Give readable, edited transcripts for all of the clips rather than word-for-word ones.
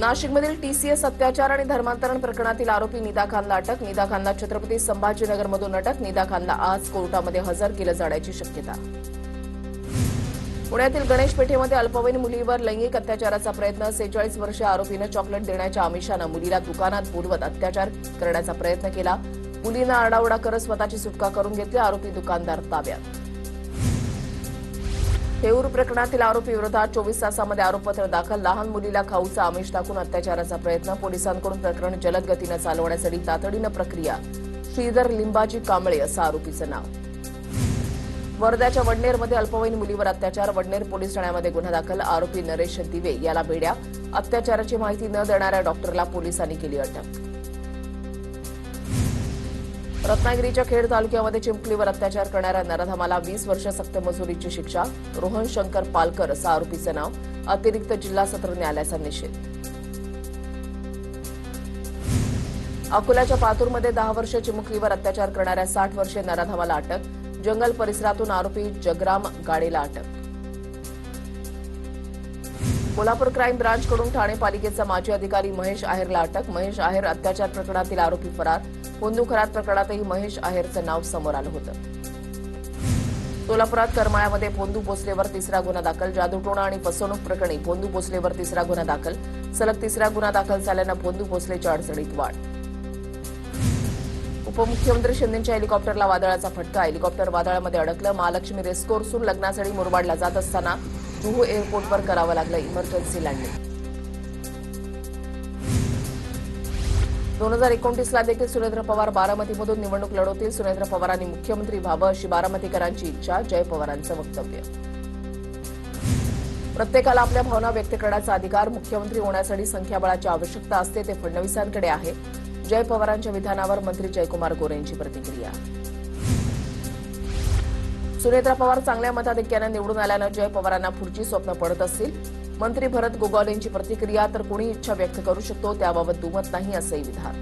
नाशिकमधील टीसीएस अत्याचार आणि धर्मांतरण प्रकरणातील आरोपी निदा खानला अटक. निदा खानला छत्रपती संभाजीनगरमधून अटक. निदा खानला आज कोर्टामध्ये हजर केलं जाण्याची शक्यता. पुण्यातील गणेश पेठेमध्ये अल्पवयीन मुलीवर लैंगिक अत्याचाराचा प्रयत्न. 46 वर्षीय आरोपीनं चॉकलेट देण्याच्या आमिषानं मुलीला दुकानात बोलवत अत्याचार करण्याचा प्रयत्न केला. मुलीनं आरडाओरडा करत स्वतःची सुटका करून घेतली. आरोपी दुकानदार ताब्यात. हेऊर प्रकरणातील आरोपी विरोधात 24 तासामध्ये आरोपपत्र दाखल. लहान मुलीला खाऊचा आमिष टाकून अत्याचाराचा प्रयत्न. पोलिसांकडून प्रकरण जलद गतीनं चालवण्यासाठी तातडीनं प्रक्रिया. श्रीधर लिंबाजी कांबळे असं आरोपीचं नाव. वर्ध्याच्या वडनेरमध्ये अल्पवयीन मुलीवर अत्याचार. वडनेर पोलीस ठाण्यामध्ये गुन्हा दाखल. आरोपी नरेश दिवे याला बेड्या. अत्याचाराची माहिती न देणाऱ्या डॉक्टरला पोलिसांनी केली अटक. रत्नागिरीच्या खेड तालुक्यामध्ये चिंचलीवर अत्याचार करणाऱ्या नराधमाला 20 वर्ष सक्तमजुरीची शिक्षा. रोहन शंकर पालकर असं आरोपीचं नाव. अतिरिक्त जिल्हा सत्र न्यायालयाचा निषेध. अकोल्याच्या पातूरमध्ये 10 वर्ष चिमुकलीवर अत्याचार करणाऱ्या 60 वर्षीय नराधमाला अटक. जंगल परिसरातून आरोपी जगराम गाडेला अटक. कोल्हापूर क्राईम ब्रांचकडून ठाणे पालिकेचा माजी अधिकारी महेश आहेरला अटक. महेश आहेर अत्याचार प्रकरणातील आरोपी फरार. पोंदू खरात प्रकरणातही महेश आहेरचं नाव समोर आलं होतं. सोलापुरात करमाळ्यामध्ये पोंदू भोसलेवर तिसरा गुन्हा दाखल. जादूटोणा आणि फसवणूक प्रकरणी पोंदू भोसलेवर तिसरा गुन्हा दाखल. सलग तिसरा गुन्हा दाखल झाल्यानं पोंदू भोसलेच्या अडचणीत वाढ. उपमुख्यमंत्री शिंदेंच्या हेलिकॉप्टरला वादळाचा फटका. हेलिकॉप्टर वादळामध्ये अडकलं. महालक्ष्मी रेस्कोर्सहून लग्नासाठी मुरबाडला जात असताना जुहू एअरपोर्टवर करावं लागलं इमर्जन्सी लँडिंग. 2029ला देखील सुरेंद्र पवार बारामतीमधून निवडणूक लढवतील. सुरेंद्र पवारांनी मुख्यमंत्री व्हावं अशी बारामतीकरांची इच्छा. जय पवारांचं वक्तव्य. प्रत्येकाला आपल्या भावना व्यक्त करण्याचा अधिकार. मुख्यमंत्री होण्यासाठी संख्याबळाची आवश्यकता असते ते फडणवीसांकडे आहे. जय पवारांच्या विधानावर मंत्री जयकुमार गोरेंची प्रतिक्रिया. सुनेत्रा पवार चांगल्या मताधिक्यानं निवडून आल्यानं जय पवारांना पुढची स्वप्न पडत असतील. मंत्री भरत गोगावलेंची प्रतिक्रिया. तर कोणी इच्छा व्यक्त करू शकतो त्याबाबत दुमत नाही असंही विधान.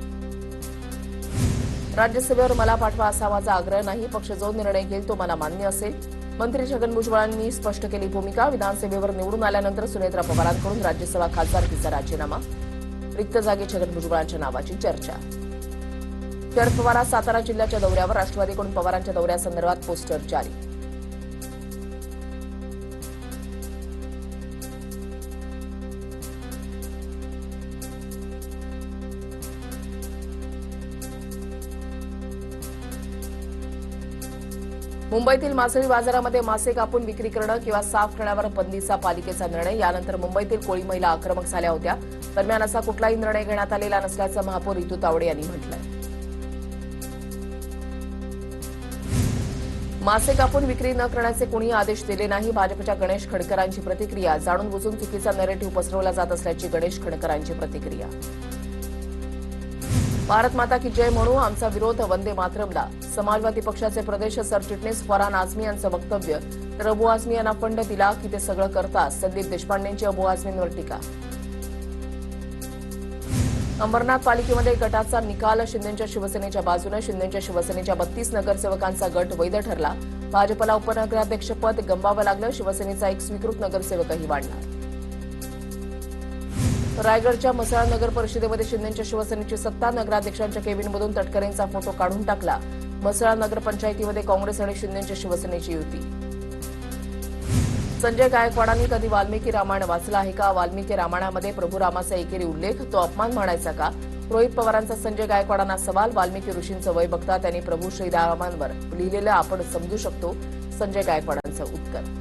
राज्यसभेवर मला पाठवा असा माझा आग्रह नाही. पक्ष जो निर्णय घेईल तो मला मान्य असेल. मंत्री छगन भुजबळांनी स्पष्ट केली भूमिका. विधानसभेवर निवडून आल्यानंतर सुनेत्रा पवारांकडून राज्यसभा खासदारकीचा राजीनामा. रिक्त जागी छगन भुजबळांच्या नावाची चर्चा. शरद पवार आज सातारा जिल्ह्याच्या दौऱ्यावर. राष्ट्रवादीकडून पवारांच्या दौऱ्यासंदर्भात पोस्टर जारी. मुंबईतील मासळी बाजारामध्ये मासे कापून विक्री करणं किंवा साफ करण्यावर बंदीचा पालिकेचा निर्णय. यानंतर मुंबईतील कोळी महिला आक्रमक झाल्या होत्या. दरम्यान असा कुठलाही निर्णय घेण्यात आलेला नसल्याचं महापौर रितू तावडे यांनी म्हटलंय. मासे कापून विक्री न करण्याचे कोणीही आदेश दिले नाही. भाजपच्या गणेश खडकरांची प्रतिक्रिया. जाणून बुजून चुकीचा नरेटिव्ह पसरवला जात असल्याची गणेश खडकरांची प्रतिक्रिया. भारत माता की जय म्हणू आमचा विरोध वंदे मातरमला. समाजवादी पक्षाचे प्रदेश सरचिटणीस फरहान आझमी यांचं वक्तव्य. तर अबू आझमी यांना फंड दिला की ते सगळं करतात. संदीप देशपांडेंची अबू आझमींवर टीका. अंबरनाथ पालिकेमध्ये गटाचा निकाल. शिंदेंच्या शिवसेनेच्या बाजूने. शिंदेंच्या शिवसेनेच्या 32 नगरसेवकांचा गट वैध ठरला. भाजपला उपनगराध्यक्षपद गमवावं लागलं. शिवसेनेचा एक स्वीकृत नगरसेवकही वाढला. रायगडच्या म्हसळा नगर परिषदेमध्ये शिंदेंच्या शिवसेनेची सत्ता. नगराध्यक्षांच्या केबिनमधून तटकरेंचा फोटो काढून टाकला. म्हसळा नगरपंचायतीमध्ये काँग्रेस आणि शिंदेंच्या शिवसेनेची युती. संजय गायकवाडांनी कधी वाल्मिकी रामायण वाचलं आहे का? वाल्मिकी रामायणामध्ये प्रभू रामाचा एकेरी उल्लेख. तो अपमान म्हणायचा का? रोहित पवारांचा संजय गायकवाडांना सवाल. वाल्मिकी ऋषींचं वय बघता त्यांनी प्रभू श्रीरामांवर लिहिलेलं आपण समजू शकतो. संजय गायकवाडांचं उत्तर.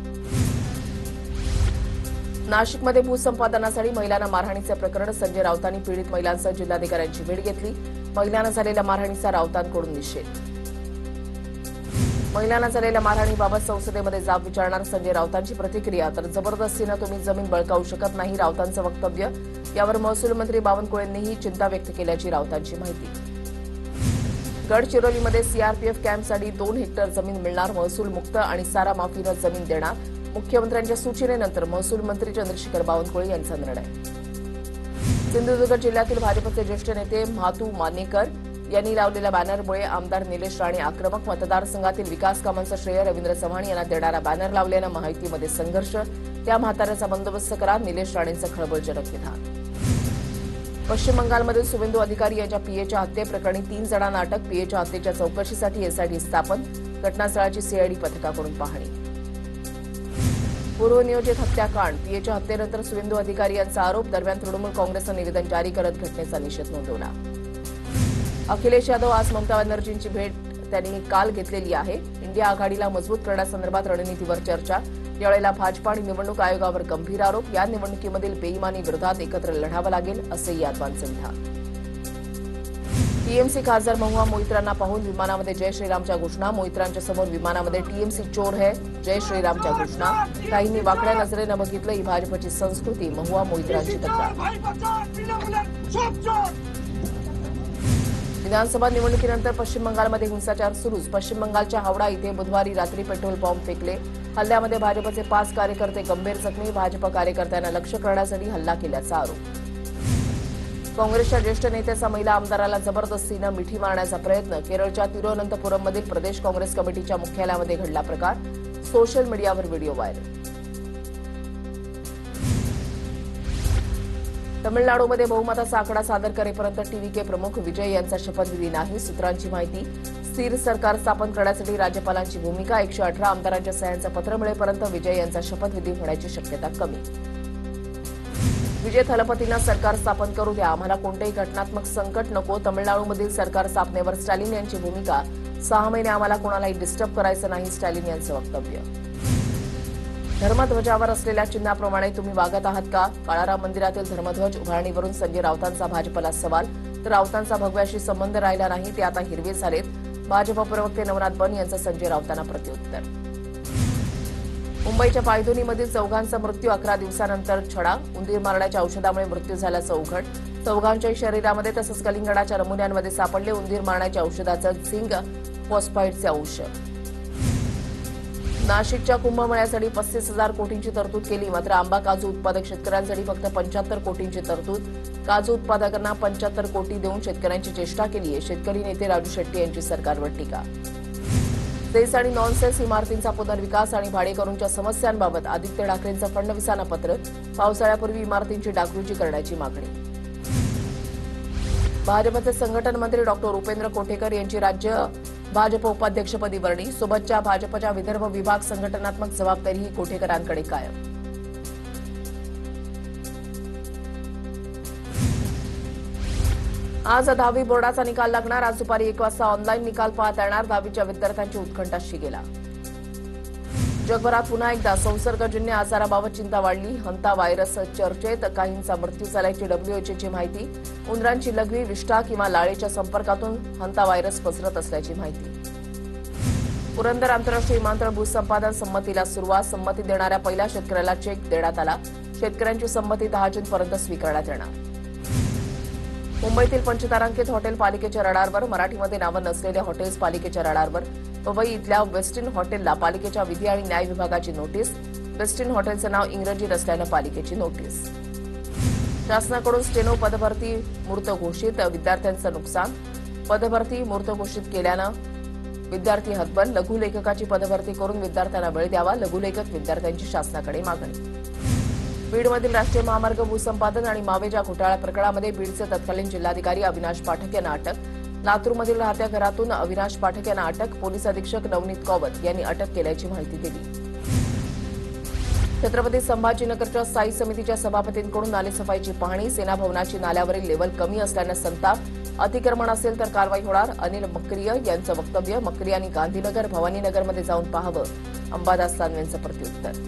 नाशिकमध्ये भूसंपादनासाठी महिलांना मारहाणीचे प्रकरण. संजय राऊतांनी पीडित महिलांसह जिल्हाधिकाऱ्यांची भेट घेतली. महिलांना झालेल्या मारहाणीचा राऊतांकडून निषेध. महिलांना झालेल्या मारहाणीबाबत संसदेमध्ये जाब विचारणार. संजय राऊतांची प्रतिक्रिया. तर जबरदस्तीनं तुम्ही जमीन बळकावू शकत नाही राऊतांचं वक्तव्य. यावर महसूल मंत्री बावनकुळेंनीही चिंता व्यक्त केल्याची राऊतांची माहिती. गडचिरोलीमध्ये सीआरपीएफ कॅम्पसाठी 2 हेक्टर जमीन मिळणार. महसूल मुक्त आणि सारा माफीनं जमीन देणार. मुख्यमंत्र्यांच्या सूचनेनंतर महसूल मंत्री चंद्रशेखर बावनकुळे यांचा निर्णय. सिंधुदुर्ग जिल्ह्यातील भाजपचे ज्येष्ठ नेते म्हातू मानेकर यांनी लावलेल्या बॅनरमुळे आमदार निलेश राणे आक्रमक. मतदारसंघातील विकास कामांचं श्रेय रवींद्र चव्हाण यांना देणारा बॅनर लावल्यानं महायुतीमध्ये संघर्ष. त्या म्हाताऱ्याचा बंदोबस्त करा. निलेश राणेंचं खळबळजनक विधान. पश्चिम बंगालमधील सुवेंदू अधिकारी यांच्या पीएच्या हत्येप्रकरणी 3 जणांना अटक. पीएच्या हत्येच्या चौकशीसाठी एसआयटी स्थापन. घटनास्थळाची सीआयडी पथकाकडून पाहणी. पूर्वनियोजित हत्याकांड. पीएच्या हत्येनंतर सुवेंदू अधिकारी यांचा आरोप. दरम्यान तृणमूल काँग्रेसनं निवेदन जारी करत घटनेचा निषेध नोंदवला. अखिलेश यादव आज ममता बॅनर्जींची भेट त्यांनी काल घेतलेली आहे. इंडिया आघाडीला मजबूत करण्यासंदर्भात रणनीतीवर चर्चा. यावेळेला भाजपा आणि निवडणूक आयोगावर गंभीर आरोप. या निवडणुकीमधील बेईमानी विरोधात एकत्र लढावं लागेल असंही यादवांचं विधान. टीएमसी खासदार महुआ मोइत्रांना पाहून विमानामध्ये जय श्रीरामच्या घोषणा. मोइत्रांच्या समोर विमानामध्ये टीएमसी चोर है जय श्रीरामच्या घोषणा. काहींनी वाकड्या नजरेनं बघितलं. ही भाजपची संस्कृती. महुआ मोइत्रांची तक्रार. विधानसभा निवडणुकीनंतर पश्चिम बंगालमध्ये हिंसाचार सुरूच. पश्चिम बंगालच्या हावडा इथे बुधवारी रात्री पेट्रोल बॉम्ब फेकले. हल्ल्यामध्ये भाजपचे 5 कार्यकर्ते गंभीर जखमी. भाजप कार्यकर्त्यांना लक्ष्य करण्यासाठी हल्ला केल्याचा आरोप. काँग्रेसच्या ज्येष्ठ नेत्याचा महिला आमदाराला जबरदस्तीनं मिठी मारण्याचा प्रयत्न. केरळच्या तिरुवनंतपुरममधील प्रदेश काँग्रेस कमिटीच्या मुख्यालयामध्ये घडला प्रकार. सोशल मीडियावर व्हिडिओ व्हायरल. तमिळनाडूमध्ये बहुमताचा आकडा सादर करेपर्यंत टीव्हीके प्रमुख विजय यांचा शपथविधी नाही. सूत्रांची माहिती. स्थिर सरकार स्थापन करण्यासाठी राज्यपालांची भूमिका. 118 आमदारांच्या सह्यांचं पत्र मिळेपर्यंत विजय यांचा शपथविधी होण्याची शक्यता कमी. विजय थलपतींना सरकार स्थापन करू द्या. आम्हाला कोणतेही घटनात्मक संकट नको. तमिळनाडूमधील सरकार स्थापनेवर स्टॅलिन यांची भूमिका. 6 महिने आम्हाला कोणालाही डिस्टर्ब करायचं नाही. स्टॅलिन यांचं वक्तव्य. धर्मध्वजावर असलेल्या चिन्हाप्रमाणे तुम्ही वागत आहात का? काळाराम मंदिरातील धर्मध्वज उभारणीवरून संजय राऊतांचा भाजपला सवाल. तर राऊतांचा भगव्याशी संबंध राहिला नाही. ते आता हिरवे झालेत. भाजप प्रवक्ते नवनाथ बन यांचं संजय राऊतांना प्रत्युत्तर. मुंबईच्या पायधुनीमधील चौघांचा मृत्यू. 11 दिवसानंतर छडा. उंदीर मारण्याच्या औषधामुळे मृत्यू झाल्याचं उघड. चौघांच्याही शरीरामध्ये तसंच कलिंगडाच्या नमुन्यांमध्ये सापडले उंदीर मारण्याच्या औषधाचं झिंक फॉस्फाईडचे अंश. नाशिकच्या कुंभमेळ्यासाठी 35,000 कोटींची तरतूद केली. मात्र आंबा काजू उत्पादक शेतकऱ्यांसाठी फक्त 75 कोटींची तरतूद. काजू उत्पादकांना 75 कोटी देऊन शेतकऱ्यांची चेष्टा केली आहे. शेतकरी नेते राजू शेट्टी यांची सरकारवर टीका. सेस आणि नॉन सेस इमारतींचा पुनर्विकास आणि भाडेकरूंच्या समस्यांबाबत आदित्य ठाकरेंचं फडणवीसांना पत्र. पावसाळ्यापूर्वी इमारतींची डागडुजी करण्याची मागणी. भाजपचे संघटन मंत्री डॉक्टर उपेंद्र कोठेकर यांची राज्य भाजप उपाध्यक्षपदी वर्णी. सोबतच्या भाजपच्या विदर्भ विभाग संघटनात्मक जबाबदारीही कोठेकरांकडे कायम. आज 10वी बोर्डाचा निकाल लागणार. आज दुपारी 1 वाजता ऑनलाईन निकाल पाहता येणार. 10वीच्या विद्यार्थ्यांची उत्कंठा शिगेला. जगभरात पुन्हा एकदा संसर्गजन्य आजाराबाबत चिंता वाढली. हंता व्हायरस चर्चेत. काहींचा मृत्यू झाल्याची डब्ल्यूएचओची माहिती. उंदरांची लघवी, विष्ठा किंवा लाळेच्या संपर्कातून हंता व्हायरस पसरत असल्याची माहिती. पुरंदर आंतरराष्ट्रीय विमानतळ भूसंपादन संमतीला सुरुवात. संमती देणाऱ्या पहिल्या शेतकऱ्याला चेक देण्यात आला. शेतकऱ्यांची संमती 10 जूनपर्यंत स्वीकारण्यात येणार. मुंबईतील पंचतारांकित हॉटेल पालिकेच्या रडारवर. मराठीमध्ये नावं नसलेल्या हॉटेल्स पालिकेच्या रडारवर. पवई इथल्या वेस्टिन हॉटेलला पालिकेच्या विधी आणि न्याय विभागाची नोटीस. वेस्टिन हॉटेलचं नाव इंग्रजीत असल्यानं पालिकेची नोटीस. शासनाकडून स्टेनो पदभरती मूर्त घोषित. विद्यार्थ्यांचं नुकसान. पदभरती मूर्त घोषित केल्यानं विद्यार्थी हतबल. लघुलेखकाची पदभरती करून विद्यार्थ्यांना वेळ द्यावा. लघुलेखक विद्यार्थ्यांची शासनाकडे मागणी. बीडमधील राष्ट्रीय महामार्ग भूसंपादन आणि मावेजा घोटाळा प्रकरणामध्ये बीडचे तत्कालीन जिल्हाधिकारी अविनाश पाठक यांना अटक. लातूरमधील राहत्या घरातून अविनाश पाठक यांना अटक. पोलीस अधीक्षक नवनीत कौवत यांनी अटक केल्याची माहिती दिली. छत्रपती संभाजीनगरच्या स्थायी समितीच्या सभापतींकडून नालेसफाईची पाहणी. सेना भवनाची नाल्यावरील लेवल कमी असल्यानं संताप. अतिक्रमण असेल तर कारवाई होणार. अनिल मक्रिया यांचं वक्तव्य. मक्रियांनी गांधीनगर भवानीनगरमध्ये जाऊन पाहावं. अंबादास दानवेंचं प्रत्युत्तर.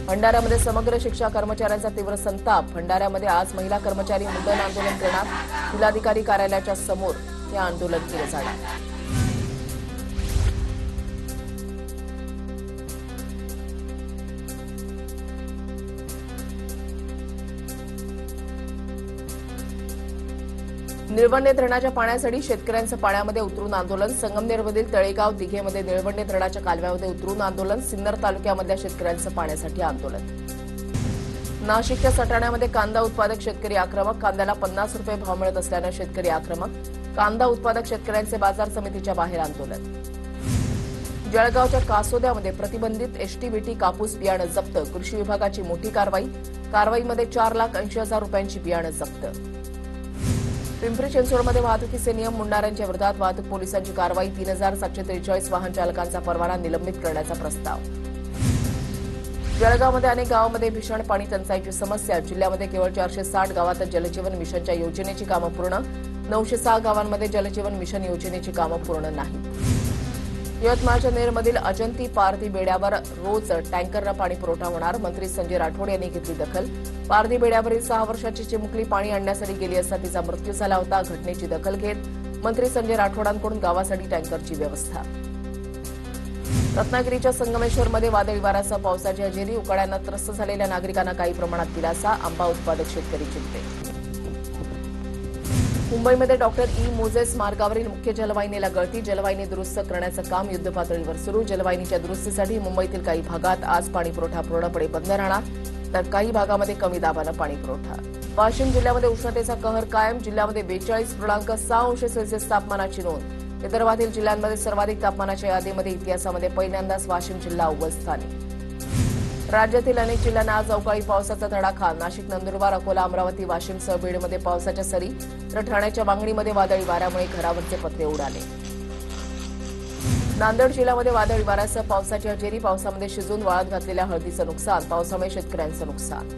भंडाऱ्यामध्ये समग्र शिक्षा कर्मचाऱ्यांचा तीव्र संताप. भंडाऱ्यामध्ये आज महिला कर्मचारी मुंडन आंदोलन करणार. जिल्हाधिकारी कार्यालयाच्या समोर हे आंदोलन केलं जाणार. निळवंडे धरणाच्या पाण्यासाठी शेतकऱ्यांचं पाण्यामध्ये उतरून आंदोलन. संगमनेरमधील तळेगाव दिघेमध्ये निळवंडे धरणाच्या कालव्यामध्ये उतरून आंदोलन. सिन्नर तालुक्यामधल्या शेतकऱ्यांचं पाण्यासाठी आंदोलन. नाशिकच्या सटाण्यामध्ये कांदा उत्पादक शेतकरी आक्रमक. कांद्याला 50 रुपये भाव मिळत असल्यानं शेतकरी आक्रमक. कांदा उत्पादक शेतकऱ्यांचे बाजार समितीच्या बाहेर आंदोलन. जळगावच्या कासोद्यामध्ये प्रतिबंधित एचटीबीटी कापूस बियाणं जप्त. कृषी विभागाची मोठी कारवाई. कारवाईमध्ये 4,80,000 रुपयांची बियाणं जप्त. पिंपरी चिंचवडमध्ये वाहतुकीचे नियम मोडणाऱ्यांच्या विरोधात वाहतूक पोलिसांची कारवाई 3743 वाहन चालकांचा परवाना निलंबित करण्याचा प्रस्ताव. जळगावमध्ये अनेक गावांमध्ये भीषण पाणी टंचाईची समस्या. जिल्ह्यामध्ये केवळ 460 गावात जलजीवन मिशनच्या योजनेची कामं पूर्ण. 906 गावांमध्ये जलजीवन मिशन योजनेची कामं पूर्ण नाही. यवतमाळच्या नेरमधील अजंती पारधी बेड्यावर रोज टँकरनं पाणी पुरवठा होणार. मंत्री संजय राठोड यांनी घेतली दखल. पारधी बेड्यावरील 6 वर्षाची चिमुकली पाणी आणण्यासाठी गेली असता तिचा मृत्यू झाला होता. घटनेची दखल घेत मंत्री संजय राठोडांकडून गावासाठी टँकरची व्यवस्था. रत्नागिरीच्या संगमेश्वरमध्ये वादळी वाऱ्यासह पावसाची हजेरी. उकाड्यानं त्रस्त झालेल्या नागरिकांना काही प्रमाणात दिलासा. आंबा उत्पादक शेतकरी चिंतेत. मुंबईमध्ये डॉक्टर ई मोझेस मार्गावरील मुख्य जलवाहिनीला गळती. जलवाहिनी दुरुस्त करण्याचं काम युद्धपातळीवर सुरू. जलवाहिनीच्या दुरुस्तीसाठी मुंबईतील काही भागात आज पाणीपुरवठा पूर्णपणे बंद राहणार, तर काही भागामध्ये कमी दाबानं पाणीपुरवठा. वाशिम जिल्ह्यामध्ये उष्णतेचा कहर कायम. जिल्ह्यामध्ये 42.6 अंश सेल्सिअस तापमानाची नोंद. विदर्भातील जिल्ह्यांमध्ये सर्वाधिक तापमानाच्या यादीमध्ये इतिहासामध्ये पहिल्यांदाच वाशिम जिल्हा अव्वल स्थानी. राज्यातील अनेक जिल्ह्यांना आज अवकाळी पावसाचा तडाखा. नाशिक, नंदुरबार, अकोला, अमरावती, वाशिमसह बीडमध्ये पावसाच्या सरी, तर ठाण्याच्या वांगणीमध्ये वादळी वाऱ्यामुळे घरावरचे पत्रे उडाले. नांदेड जिल्ह्यामध्ये वादळी वाऱ्यासह पावसाची हजेरी. पावसामध्ये शिजून वाळत घातलेल्या हळदीचं नुकसान. पावसामुळे शेतकऱ्यांचं नुकसान.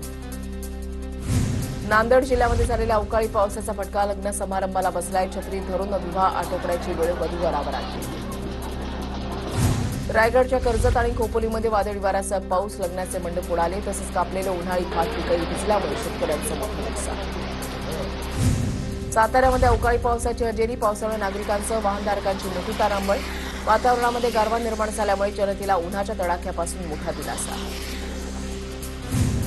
नांदेड जिल्ह्यामध्ये झालेल्या अवकाळी पावसाचा फटका लग्न समारंभाला बसलाय. छत्री धरून विवाह आटोपण्याची वेळ वधूवरावर आली. रायगडच्या कर्जत आणि खोपोलीमध्ये वादळी वाऱ्यासह पाऊस. लग्नाचे मंडप उडाले, तसंच कापलेले उन्हाळी भात पिकही भिजल्यामुळे शेतकऱ्यांचं मोठं नुकसान. साताऱ्यामध्ये अवकाळी पावसाची हजेरी. पावसामुळे नागरिकांसह वाहनधारकांची मोठी तारांबळ. वातावरणामध्ये गारवा निर्माण झाल्यामुळे जनतेला उन्हाच्या तडाख्यापासून मोठा दिलासा.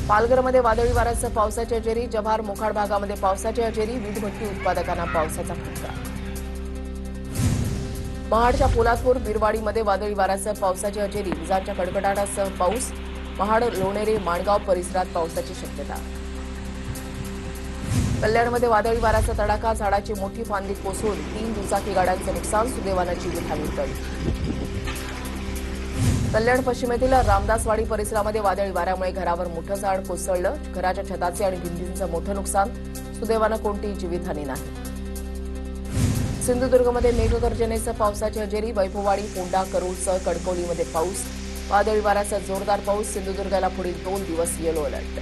पालघरमध्ये वादळी वाऱ्यासह पावसाची हजेरी. जव्हार, मोखाड भागामध्ये पावसाची हजेरी. वीज भट्टी उत्पादकांना पावसाचा फटका. महाडच्या पोलादपूर, बिरवाडीमध्ये वादळी वाऱ्यासह पावसाची हजेरी. विजांच्या कडकडाटासह पाऊस. महाड, लोणेरे, माणगाव परिसरात पावसाची शक्यता. कल्याणमध्ये वादळी वाऱ्याचा तडाखा. झाडाची मोठी फांदी कोसळून 3 दुचाकी गाड्यांचं नुकसान. सुदैवानं जीवितहानी टळली. कल्याण पश्चिमेतील रामदासवाडी परिसरामध्ये वादळी वाऱ्यामुळे घरावर मोठं झाड कोसळलं. घराच्या छताचे आणि भिंतींचं मोठं नुकसान. सुदैवानं कोणतीही जीवितहानी नाही. सिंधुदुर्गमध्ये मेघगर्जनेसह पावसाची हजेरी. वैभववाडी, फोंडा, करूरसह कणकवलीमध्ये पाऊस. वादळी वाऱ्याचा जोरदार पाऊस. सिंधुदुर्गाला पुढील 2 दिवस येलो अलर्ट.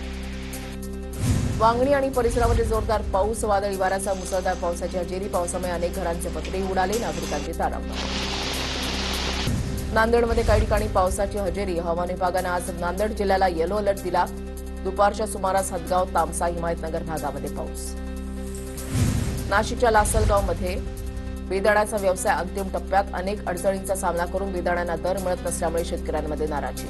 वांगणी आणि परिसरामध्ये जोरदार पाऊस. वादळी वाऱ्यासह मुसळधार पावसाची हजेरी. पावसामुळे अनेक घरांचे पत्रे उडाले. नागरिकांची तारांबळ. नांदेडमध्ये काही ठिकाणी पावसाची हजेरी. हवामान विभागानं आज नांदेड जिल्ह्याला येलो अलर्ट दिला. दुपारच्या सुमारास हदगाव, तामसा, हिमायतनगर भागामध्ये पाऊस. नाशिकच्या लासलगावमध्ये बेदाण्याचा व्यवसाय अंतिम टप्प्यात. अनेक अडचणींचा सामना करून बेदाण्यांना दर मिळत नसल्यामुळे शेतकऱ्यांमध्ये नाराजी.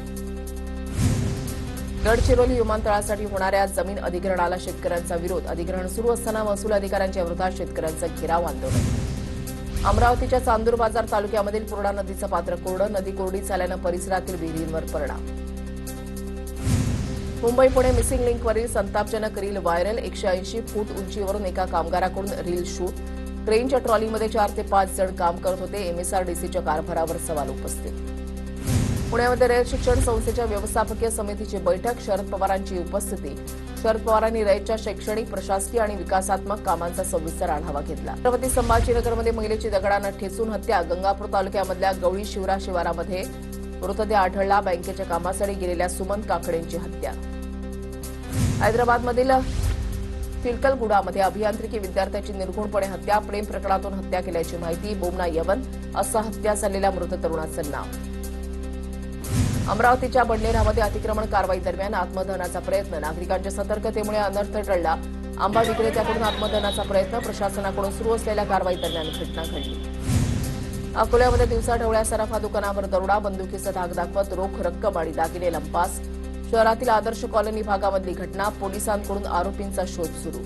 गडचिरोली विमानतळासाठी होणाऱ्या जमीन अधिग्रहणाला शेतकऱ्यांचा विरोध. अधिग्रहण सुरू असताना महसूल अधिकाऱ्यांच्या विरोधात शेतकऱ्यांचं घेराव आंदोलन. अमरावतीच्या चांदूर बाजार तालुक्यामधील पूर्णा नदीचं पात्र कोरडं. नदी कोरडी झाल्यानं परिसरातील विहिरींवर परिणाम. मुंबई पुणे मिसिंग लिंकवरील संतापजनक रील व्हायरल. 180 फूट उंचीवरून एका कामगाराकडून रील शूट. ट्रेनच्या ट्रॉलीमध्ये 4 ते 5 जण काम करत होते. एमएसआरडीसीच्या कारभारावर सवाल उपस्थित. पुण्यामध्ये रयत शिक्षण संस्थेच्या व्यवस्थापकीय समितीची बैठक. शरद पवारांची उपस्थिती. शरद पवारांनी रयतच्या शैक्षणिक, प्रशासकीय आणि विकासात्मक कामांचा सविस्तर आढावा घेतला. छत्रपती संभाजीनगरमध्ये महिलेची दगडानं ठेचून हत्या. गंगापूर तालुक्यामधल्या गवळी शिवरा शिवारामध्ये मृतदेह आढळला. बँकेच्या कामासाठी गेलेल्या सुमंत काकडेंची हत्या. हैदराबादमधील तिलकलगुडामध्ये अभियांत्रिकी विद्यार्थ्याची निर्घुणपणे हत्या. प्रेम प्रकरणातून हत्या केल्याची माहिती. बोमना यवन असं हत्या झालेल्या मृत तरुणाचं नाव. अमरावतीच्या बडनेरामध्ये अतिक्रमण कारवाई दरम्यान आत्मदहनाचा प्रयत्न. नागरिकांच्या सतर्कतेमुळे अनर्थ टळला. आंबा विक्रेत्याकडून आत्मदहनाचा प्रयत्न. प्रशासनाकडून सुरू असलेल्या कारवाई दरम्यान घटना घडली. अकोल्यामध्ये दिवसाढवळ्या सराफा दुकानावर दरोडा. बंदुकीचा धाक दाखवत रोख रक्कम आणि दागिने लंपास. शहरातील आदर्श कॉलनी भागामधली घटना. पोलिसांकडून आरोपींचा शोध सुरू.